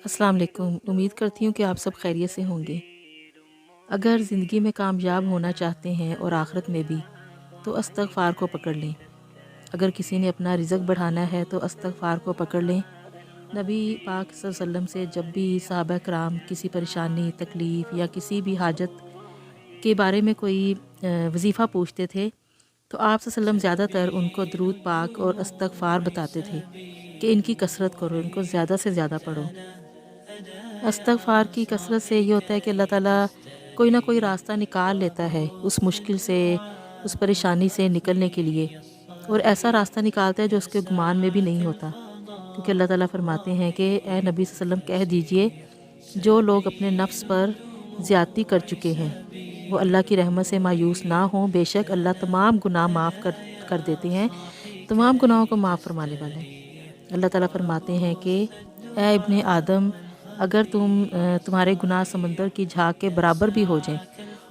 السلام علیکم۔ امید کرتی ہوں کہ آپ سب خیریت سے ہوں گے۔ اگر زندگی میں کامیاب ہونا چاہتے ہیں اور آخرت میں بھی تو استغفار کو پکڑ لیں۔ اگر کسی نے اپنا رزق بڑھانا ہے تو استغفار کو پکڑ لیں۔ نبی پاک صلی اللہ علیہ وسلم سے جب بھی صحابہ کرام کسی پریشانی، تکلیف یا کسی بھی حاجت کے بارے میں کوئی وظیفہ پوچھتے تھے تو آپ صلی اللہ علیہ وسلم زیادہ تر ان کو درود پاک اور استغفار بتاتے تھے کہ ان کی کثرت کرو، ان کو زیادہ سے زیادہ پڑھو۔ استغفار کی کثرت سے یہ ہوتا ہے کہ اللہ تعالیٰ کوئی نہ کوئی راستہ نکال لیتا ہے اس مشکل سے، اس پریشانی سے نکلنے کے لیے، اور ایسا راستہ نکالتا ہے جو اس کے گمان میں بھی نہیں ہوتا، کیونکہ اللہ تعالیٰ فرماتے ہیں کہ اے نبی صلی اللہ علیہ وسلم کہہ دیجئے جو لوگ اپنے نفس پر زیادتی کر چکے ہیں وہ اللہ کی رحمت سے مایوس نہ ہوں، بے شک اللہ تمام گناہ معاف کر دیتے ہیں، تمام گناہوں کو معاف فرمانے والے ہیں۔ اللہ تعالیٰ فرماتے ہیں کہ اے ابن آدم، اگر تمہارے گناہ سمندر کی جھاگ کے برابر بھی ہو جائیں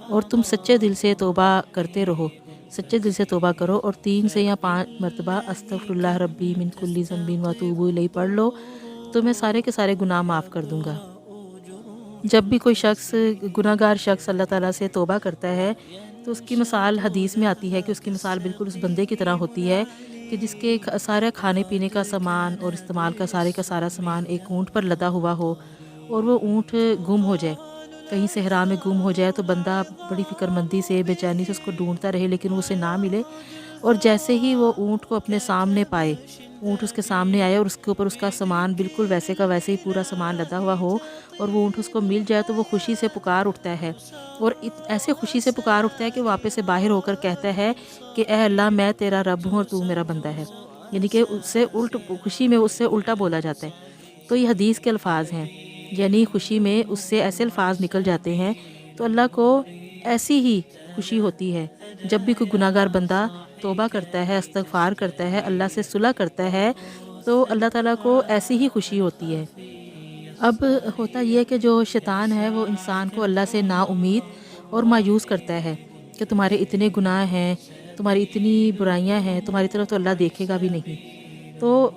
اور تم سچے دل سے توبہ کرتے رہو، سچے دل سے توبہ کرو اور 3 سے یا 5 مرتبہ استغفر اللہ ربی من کل ذنب و اتوب الیہ پڑھ لو تو میں سارے کے سارے گناہ معاف کر دوں گا۔ جب بھی کوئی شخص، گناہ گار شخص اللہ تعالیٰ سے توبہ کرتا ہے تو اس کی مثال حدیث میں آتی ہے کہ اس کی مثال بالکل اس بندے کی طرح ہوتی ہے کہ جس کے سارا کھانے پینے کا سامان اور استعمال کا سارا سامان ایک اونٹ پر لدا ہوا ہو اور وہ اونٹ گم ہو جائے، کہیں صحرا میں گم ہو جائے تو بندہ بڑی فکر مندی سے، بے چینی سے اس کو ڈھونڈتا رہے لیکن وہ اسے نہ ملے، اور جیسے ہی وہ اونٹ کو اپنے سامنے پائے، اونٹ اس کے سامنے آئے اور اس کے اوپر اس کا سامان بالکل ویسے کا ویسے ہی پورا سامان لدا ہوا ہو اور وہ اونٹ اس کو مل جائے تو وہ خوشی سے پکار اٹھتا ہے، اور ایسے خوشی سے پکار اٹھتا ہے کہ وہ واپس سے باہر ہو کر کہتا ہے کہ اے اللہ میں تیرا رب ہوں اور تو میرا بندہ ہے، یعنی کہ اس سے خوشی میں اس سے الٹا بولا جاتا ہے۔ تو یہ حدیث کے الفاظ ہیں، یعنی خوشی میں اس سے ایسے الفاظ نکل جاتے ہیں تو اللہ کو ایسی ہی خوشی ہوتی ہے جب بھی کوئی گناہ گار بندہ توبہ کرتا ہے، استغفار کرتا ہے، اللہ سے صلح کرتا ہے تو اللہ تعالیٰ کو ایسی ہی خوشی ہوتی ہے۔ اب ہوتا یہ ہے کہ جو شیطان ہے وہ انسان کو اللہ سے نا امید اور مایوس کرتا ہے کہ تمہارے اتنے گناہ ہیں، تمہاری اتنی برائیاں ہیں، تمہاری طرف تو اللہ دیکھے گا بھی نہیں، تو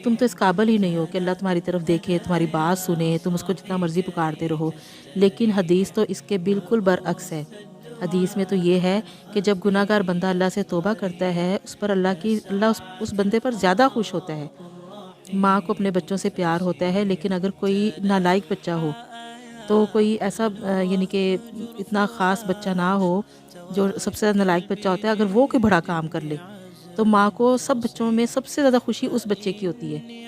تم تو اس قابل ہی نہیں ہو کہ اللہ تمہاری طرف دیکھے، تمہاری بات سنے، تم اس کو جتنا مرضی پکارتے رہو۔ لیکن حدیث تو اس کے بالکل برعکس ہے۔ حدیث میں تو یہ ہے کہ جب گناہ گار بندہ اللہ سے توبہ کرتا ہے اس پر اللہ اس بندے پر زیادہ خوش ہوتا ہے۔ ماں کو اپنے بچوں سے پیار ہوتا ہے، لیکن اگر کوئی نالائق بچہ ہو تو کوئی ایسا یعنی کہ اتنا خاص بچہ نہ ہو جو سب سے زیادہ نالائق بچہ ہوتا ہے، اگر وہ کوئی بڑا کام کر لے تو ماں کو سب بچوں میں سب سے زیادہ خوشی اس بچے کی ہوتی ہے،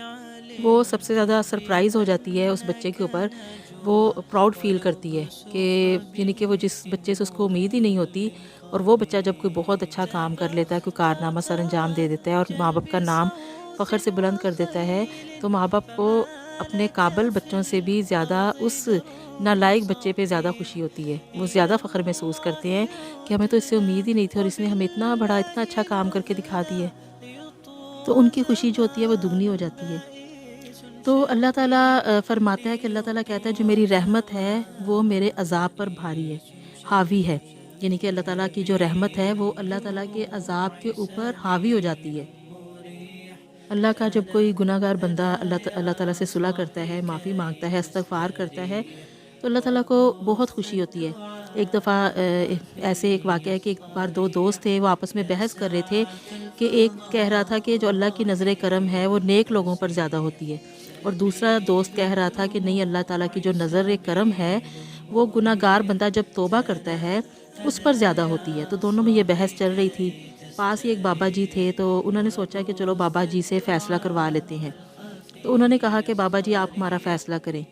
وہ سب سے زیادہ سرپرائز ہو جاتی ہے اس بچے کے اوپر، وہ پراؤڈ فیل کرتی ہے کہ یعنی کہ وہ جس بچے سے اس کو امید ہی نہیں ہوتی، اور وہ بچہ جب کوئی بہت اچھا کام کر لیتا ہے، کوئی کارنامہ سر انجام دے دیتا ہے اور ماں باپ کا نام فخر سے بلند کر دیتا ہے، تو ماں باپ کو اپنے قابل بچوں سے بھی زیادہ اس نالائق بچے پہ زیادہ خوشی ہوتی ہے، وہ زیادہ فخر محسوس کرتے ہیں کہ ہمیں تو اس سے امید ہی نہیں تھی اور اس نے ہمیں اتنا بڑا اتنا اچھا کام کر کے دکھا دی ہے، تو ان کی خوشی جو ہوتی ہے وہ دگنی ہو جاتی ہے۔ تو اللہ تعالیٰ فرماتا ہے کہ اللہ تعالیٰ کہتا ہے جو میری رحمت ہے وہ میرے عذاب پر بھاری ہے، حاوی ہے، یعنی کہ اللہ تعالیٰ کی جو رحمت ہے وہ اللہ تعالیٰ کے عذاب کے اوپر حاوی ہو جاتی ہے۔ اللہ کا جب کوئی گناہ گار بندہ اللہ تعالیٰ سے صلح کرتا ہے، معافی مانگتا ہے، استغفار کرتا ہے تو اللہ تعالیٰ کو بہت خوشی ہوتی ہے۔ ایک دفعہ ایسے ایک واقعہ ہے کہ ایک بار 2 دوست تھے، وہ آپس میں بحث کر رہے تھے کہ ایک کہہ رہا تھا کہ جو اللہ کی نظر کرم ہے وہ نیک لوگوں پر زیادہ ہوتی ہے، اور دوسرا دوست کہہ رہا تھا کہ نہیں، اللہ تعالیٰ کی جو نظر کرم ہے وہ گناہ گار بندہ جب توبہ کرتا ہے اس پر زیادہ ہوتی ہے۔ تو دونوں میں یہ بحث چل رہی تھی۔ پاس ہی ایک بابا جی تھے تو انہوں نے سوچا کہ چلو بابا جی سے فیصلہ کروا لیتے ہیں، تو انہوں نے کہا کہ بابا جی آپ ہمارا فیصلہ کریں۔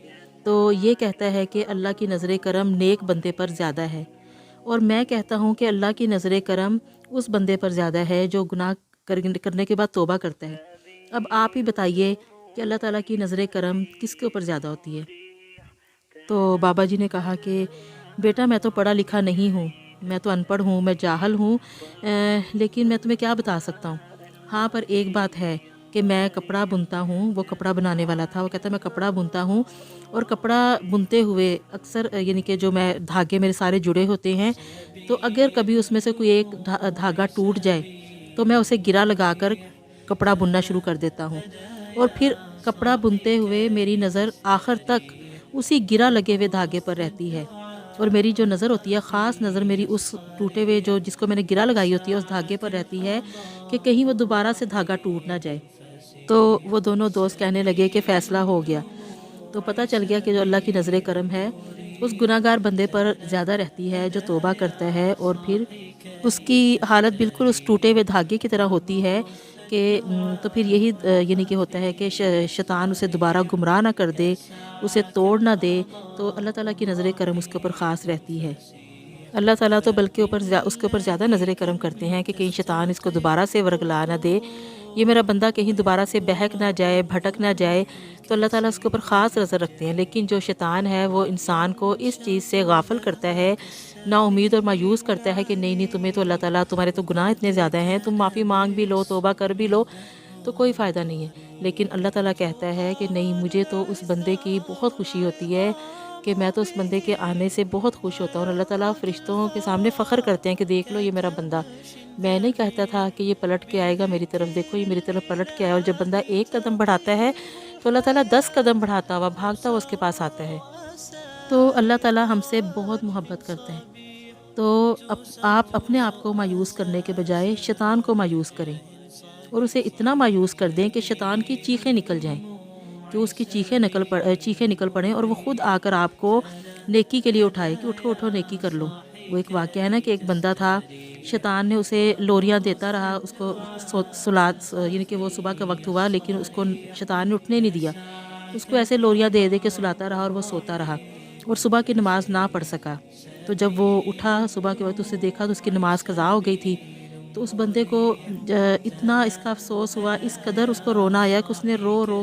تو یہ کہتا ہے کہ اللہ کی نظر کرم نیک بندے پر زیادہ ہے، اور میں کہتا ہوں کہ اللہ کی نظر کرم اس بندے پر زیادہ ہے جو گناہ کرنے کے بعد توبہ کرتا ہے۔ اب آپ ہی بتائیے کہ اللہ تعالیٰ کی نظر کرم کس کے اوپر زیادہ ہوتی ہے؟ تو بابا جی نے کہا کہ بیٹا میں تو پڑھا لکھا نہیں ہوں، میں تو ان پڑھ ہوں، میں جاہل ہوں، لیکن میں تمہیں کیا بتا سکتا ہوں، ہاں پر ایک بات ہے کہ میں کپڑا بنتا ہوں۔ وہ کپڑا بنانے والا تھا، وہ کہتا ہے میں کپڑا بنتا ہوں، اور کپڑا بنتے ہوئے اکثر یعنی کہ جو میں دھاگے میرے سارے جڑے ہوتے ہیں، تو اگر کبھی اس میں سے کوئی ایک دھاگا ٹوٹ جائے تو میں اسے گرا لگا کر کپڑا بننا شروع کر دیتا ہوں، اور پھر کپڑا بنتے ہوئے میری نظر آخر تک اسی گرا لگے ہوئے دھاگے پر رہتی ہے، اور میری جو نظر ہوتی ہے، خاص نظر میری اس ٹوٹے ہوئے جس کو میں نے گرا لگائی ہوتی ہے اس دھاگے پر رہتی ہے کہ کہیں وہ دوبارہ سے دھاگا ٹوٹ نہ جائے۔ تو وہ دونوں دوست کہنے لگے کہ فیصلہ ہو گیا۔ تو پتہ چل گیا کہ جو اللہ کی نظر کرم ہے اس گناہ گار بندے پر زیادہ رہتی ہے جو توبہ کرتا ہے، اور پھر اس کی حالت بالکل اس ٹوٹے ہوئے دھاگے کی طرح ہوتی ہے کہ تو پھر یہی یعنی کہ ہوتا ہے کہ شیطان اسے دوبارہ گمراہ نہ کر دے، اسے توڑ نہ دے، تو اللہ تعالیٰ کی نظر کرم اس کے اوپر خاص رہتی ہے۔ اللہ تعالیٰ تو بلکہ اس کے اوپر زیادہ نظر کرم کرتے ہیں کہ کہیں شیطان اس کو دوبارہ سے ورگلا نہ دے، یہ میرا بندہ کہیں دوبارہ سے بہک نہ جائے، بھٹک نہ جائے، تو اللہ تعالیٰ اس کے اوپر خاص نظر رکھتے ہیں۔ لیکن جو شیطان ہے وہ انسان کو اس چیز سے غافل کرتا ہے، نا امید اور مایوس کرتا ہے کہ نہیں تمہیں تو اللہ تعالیٰ، تمہارے تو گناہ اتنے زیادہ ہیں، تم معافی مانگ بھی لو، توبہ کر بھی لو تو کوئی فائدہ نہیں ہے۔ لیکن اللہ تعالیٰ کہتا ہے کہ نہیں، مجھے تو اس بندے کی بہت خوشی ہوتی ہے کہ میں تو اس بندے کے آنے سے بہت خوش ہوتا ہوں، اور اللہ تعالیٰ فرشتوں کے سامنے فخر کرتے ہیں کہ دیکھ لو یہ میرا بندہ، میں نہیں کہتا تھا کہ یہ پلٹ کے آئے گا میری طرف، دیکھو یہ میری طرف پلٹ کے آئے، اور جب بندہ ایک قدم بڑھاتا ہے تو اللہ تعالیٰ 10 قدم بڑھاتا ہوا بھاگتا ہوا اس کے پاس آتا ہے۔ تو اللہ تعالیٰ ہم سے بہت محبت کرتا ہے۔ تو آپ اپنے آپ کو مایوس کرنے کے بجائے شیطان کو مایوس کریں، اور اسے اتنا مایوس کر دیں کہ شیطان کی چیخیں نکل جائیں، کہ اس کی چیخیں نکل پڑیں، اور وہ خود آ کر آپ کو نیکی کے لیے اٹھائے کہ اٹھو اٹھو نیکی کر لو۔ وہ ایک واقعہ ہے نا کہ ایک بندہ تھا، شیطان نے اسے لوریاں دیتا رہا، اس کو یعنی کہ وہ صبح کا وقت ہوا لیکن اس کو شیطان نے اٹھنے نہیں دیا، اس کو ایسے لوریاں دے دے کے سلاتا رہا، اور وہ سوتا رہا، اور صبح کی نماز نہ پڑھ سکا۔ تو جب وہ اٹھا صبح کے وقت، اسے دیکھا تو اس کی نماز قضا ہو گئی تھی۔ تو اس بندے کو اتنا اس کا افسوس ہوا، اس قدر اس کو رونا آیا کہ اس نے رو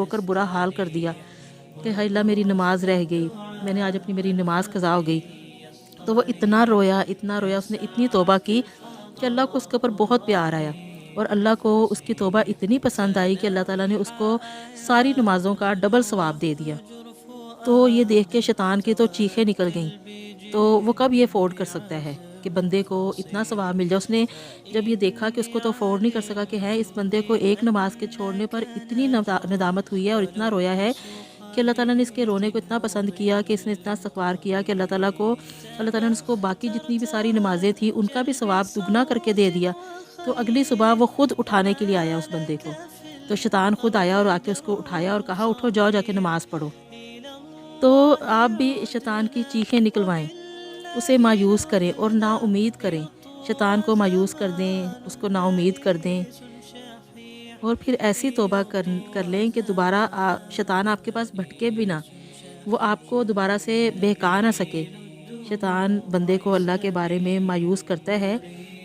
کر برا حال کر دیا کہ ہائے اللہ میری نماز رہ گئی، میں نے آج میری نماز قضا ہو گئی۔ تو وہ اتنا رویا، اس نے اتنی توبہ کی کہ اللہ کو اس کے اوپر بہت پیار آیا، اور اللہ کو اس کی توبہ اتنی پسند آئی کہ اللہ تعالیٰ نے اس کو ساری نمازوں کا ڈبل ثواب دے دیا۔ تو یہ دیکھ کے شیطان کی تو چیخیں نکل گئیں، تو وہ کب یہ افورڈ کر سکتا ہے کہ بندے کو اتنا ثواب مل جائے۔ اس نے جب یہ دیکھا کہ اس کو تو افورڈ نہیں کر سکا کہ ہے اس بندے کو ایک نماز کے چھوڑنے پر اتنی ندامت ہوئی ہے اور اتنا رویا ہے، کہ اللہ تعالیٰ نے اس کے رونے کو اتنا پسند کیا کہ اس نے اتنا استغفار کیا کہ اللہ تعالیٰ نے اس کو باقی جتنی بھی ساری نمازیں تھیں ان کا بھی ثواب دگنا کر کے دے دیا۔ تو اگلی صبح وہ خود اٹھانے کے لیے آیا اس بندے کو، تو شیطان خود آیا اور آ کے اس کو اٹھایا اور کہا اٹھو جاؤ جا کے نماز پڑھو۔ تو آپ بھی شیطان کی چیخیں نکلوائیں، اسے مایوس کریں اور نا امید کریں، شیطان کو مایوس کر دیں، اس کو نا امید کر دیں، اور پھر ایسی توبہ کر لیں کہ دوبارہ شیطان آپ کے پاس بھٹکے بھی نہ، وہ آپ کو دوبارہ سے بہکا نہ سکے۔ شیطان بندے کو اللہ کے بارے میں مایوس کرتا ہے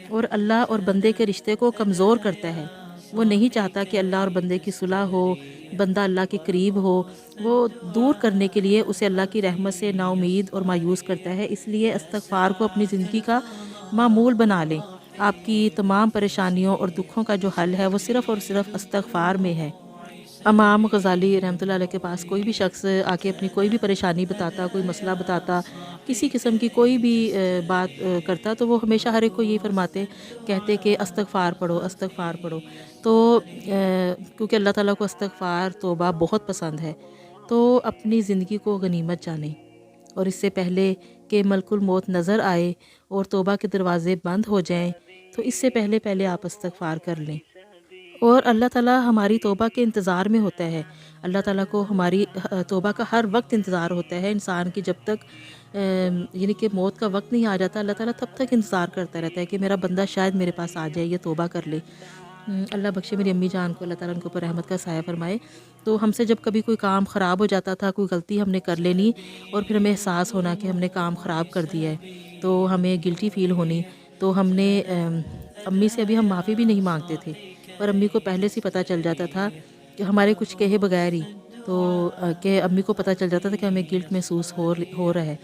اور اللہ اور بندے کے رشتے کو کمزور کرتا ہے۔ وہ نہیں چاہتا کہ اللہ اور بندے کی صلح ہو، بندہ اللہ کے قریب ہو، وہ دور کرنے کے لیے اسے اللہ کی رحمت سے نا امید اور مایوس کرتا ہے۔ اس لیے استغفار کو اپنی زندگی کا معمول بنا لیں۔ آپ کی تمام پریشانیوں اور دکھوں کا جو حل ہے وہ صرف اور صرف استغفار میں ہے۔ امام غزالی رحمۃ اللہ علیہ کے پاس کوئی بھی شخص آ کے اپنی کوئی بھی پریشانی بتاتا، کوئی مسئلہ بتاتا، کسی قسم کی کوئی بھی بات کرتا، تو وہ ہمیشہ ہر ایک کو یہی کہتے کہ استغفار پڑھو، استغفار پڑھو۔ تو کیونکہ اللہ تعالیٰ کو استغفار توبہ بہت پسند ہے، تو اپنی زندگی کو غنیمت جانیں، اور اس سے پہلے کہ ملک الموت نظر آئے اور توبہ کے دروازے بند ہو جائیں، تو اس سے پہلے آپ استغفار کر لیں۔ اور اللہ تعالیٰ ہماری توبہ کے انتظار میں ہوتا ہے۔ اللہ تعالیٰ کو ہماری توبہ کا ہر وقت انتظار ہوتا ہے۔ انسان کی جب تک یعنی کہ موت کا وقت نہیں آ جاتا، اللہ تعالیٰ تب تک انتظار کرتا رہتا ہے کہ میرا بندہ شاید میرے پاس آ جائے، یہ توبہ کر لے۔ اللہ بخشے میری امی جان کو، اللہ تعالیٰ ان کے اوپر رحمت کا سایہ فرمائے۔ تو ہم سے جب کبھی کوئی کام خراب ہو جاتا تھا، کوئی غلطی ہم نے کر لینی، اور پھر ہمیں احساس ہونا کہ ہم نے کام خراب کر دیا ہے، تو ہمیں گلٹی فیل ہونی، تو ہم نے امی سے ابھی ہم معافی بھی نہیں مانگتے تھے، پر امی کو پہلے سے پتہ چل جاتا تھا کہ ہمارے کچھ کہے بغیر ہی، تو کہ امی کو پتہ چل جاتا تھا کہ ہمیں گلٹ محسوس ہو رہا ہے،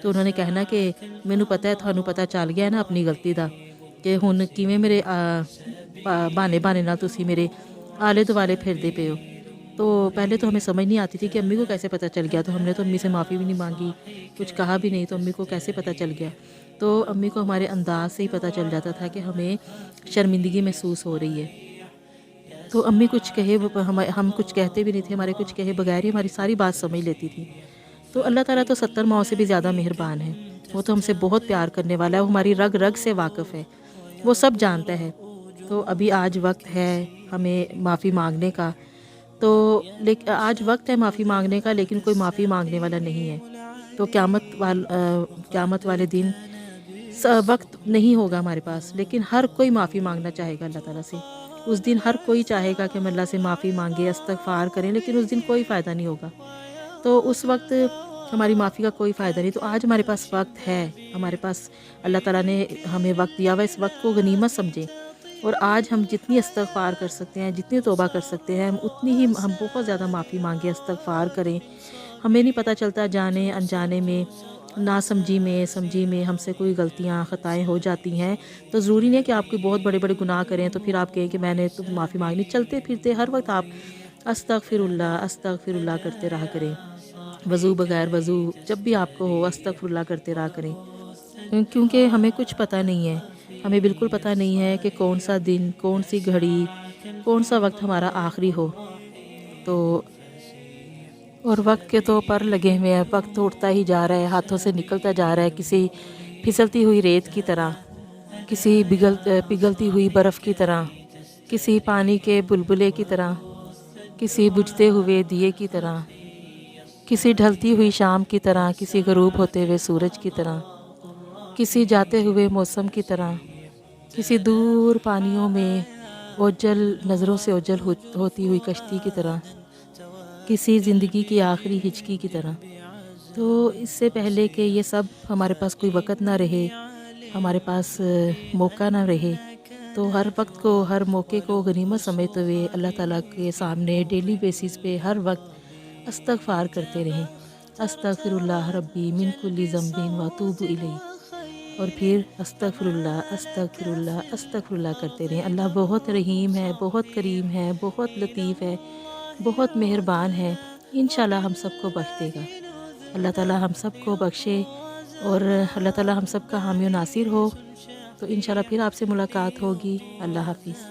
تو انہوں نے کہنا کہ مینوں پتہ ہے، تھانوں پتہ چل گیا نا اپنی غلطی دا، کہ ہن کیویں میرے بہانے نال تسی میرے آلے دوالے پھردے پے ہو۔ تو پہلے تو ہمیں سمجھ نہیں آتی تھی کہ امی کو کیسے پتہ چل گیا، تو ہم نے تو امی سے معافی بھی نہیں مانگی، کچھ کہا بھی نہیں، تو امی کو کیسے پتہ چل گیا۔ تو امی کو ہمارے انداز سے ہی پتہ چل جاتا تھا کہ ہمیں شرمندگی محسوس ہو رہی ہے۔ تو امی کچھ کہے ہم کچھ کہتے بھی نہیں تھے، ہمارے کچھ کہے بغیر ہی ہماری ساری بات سمجھ لیتی تھی۔ تو اللہ تعالیٰ تو 70 ماؤں سے بھی زیادہ مہربان ہے، وہ تو ہم سے بہت پیار کرنے والا ہے، وہ ہماری رگ رگ سے واقف ہے، وہ سب جانتا ہے۔ تو ابھی آج وقت ہے ہمیں معافی مانگنے کا، تو آج وقت ہے معافی مانگنے کا، لیکن کوئی معافی مانگنے والا نہیں ہے۔ تو قیامت والے دن وقت نہیں ہوگا ہمارے پاس، لیکن ہر کوئی معافی مانگنا چاہے گا اللہ تعالیٰ سے۔ اس دن ہر کوئی چاہے گا کہ ہم اللہ سے معافی مانگے، استغفار کریں، لیکن اس دن کوئی فائدہ نہیں ہوگا۔ تو اس وقت ہماری معافی کا کوئی فائدہ نہیں۔ تو آج ہمارے پاس وقت ہے، ہمارے پاس اللہ تعالیٰ نے ہمیں وقت دیا ہوا، اس وقت کو غنیمت سمجھیں، اور آج ہم جتنی استغفار کر سکتے ہیں، جتنی توبہ کر سکتے ہیں، ہم بہت زیادہ معافی مانگیں، استغفار کریں۔ ہمیں نہیں پتہ چلتا، جانے انجانے میں، نا سمجھی میں ہم سے کوئی غلطیاں خطائیں ہو جاتی ہیں۔ تو ضروری نہیں ہے کہ آپ کوئی بہت بڑے بڑے گناہ کریں تو پھر آپ کہیں کہ میں نے تو معافی مانگنی۔ چلتے پھرتے ہر وقت آپ استغفر اللہ کرتے رہا کریں، وضو بغیر وضو جب بھی آپ کو ہو استغفر اللہ کرتے رہا کریں، کیونکہ ہمیں کچھ پتہ نہیں ہے، ہمیں بالکل پتہ نہیں ہے کہ کون سا دن، کون سی گھڑی، کون سا وقت ہمارا آخری ہو۔ تو اور وقت کے تو پر لگے ہوئے ہیں، وقت اٹھتا ہی جا رہا ہے، ہاتھوں سے نکلتا جا رہا ہے، کسی پھسلتی ہوئی ریت کی طرح، کسی پگھلتی ہوئی برف کی طرح، کسی پانی کے بلبلے کی طرح، کسی بجھتے ہوئے دیے کی طرح، کسی ڈھلتی ہوئی شام کی طرح، کسی غروب ہوتے ہوئے سورج کی طرح، کسی جاتے ہوئے موسم کی طرح، کسی دور پانیوں میں نظروں سے اوجھل ہوتی ہوئی کشتی کی طرح، کسی زندگی کی آخری ہچکی کی طرح۔ تو اس سے پہلے کہ یہ سب ہمارے پاس کوئی وقت نہ رہے، ہمارے پاس موقع نہ رہے، تو ہر وقت کو، ہر موقع کو غنیمت سمجھتے ہوئے اللہ تعالیٰ کے سامنے ڈیلی بیسس پہ ہر وقت استغفار کرتے رہیں، استغفر اللہ ربی من کل ذنب واتوب الیہ، اور پھر استغفر اللہ کرتے رہیں۔ اللہ بہت رحیم ہے، بہت کریم ہے، بہت لطیف ہے، بہت مہربان ہے، انشاءاللہ ہم سب کو بخش دے گا۔ اللہ تعالیٰ ہم سب کو بخشے، اور اللہ تعالیٰ ہم سب کا حامی و ناصر ہو۔ تو انشاءاللہ پھر آپ سے ملاقات ہوگی۔ اللہ حافظ۔